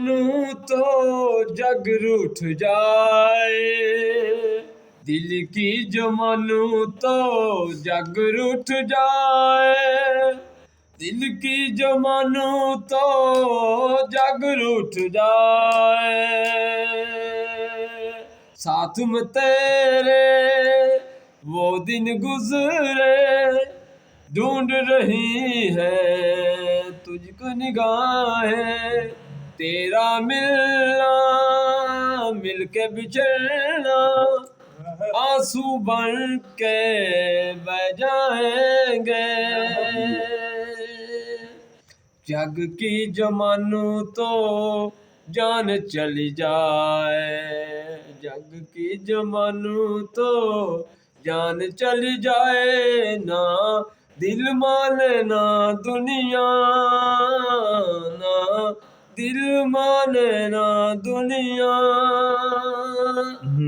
मानू तो जग रूठ जाए, दिल की जो मानू तो जग रूठ जाए, दिल की जो मानू तो जग रूठ जाए। साथ में तेरे वो दिन गुजरे, ढूंढ रही है तुझको निगाहें, तेरा मिलना मिलके बिछड़ना आंसू बन के बह जाएंगे। जग की जो मानू तो जान चली जाए, जग की जो मानू तो जान चली जाए, ना दिल माने ना दुनिया, ना दिल माने ना दुनिया।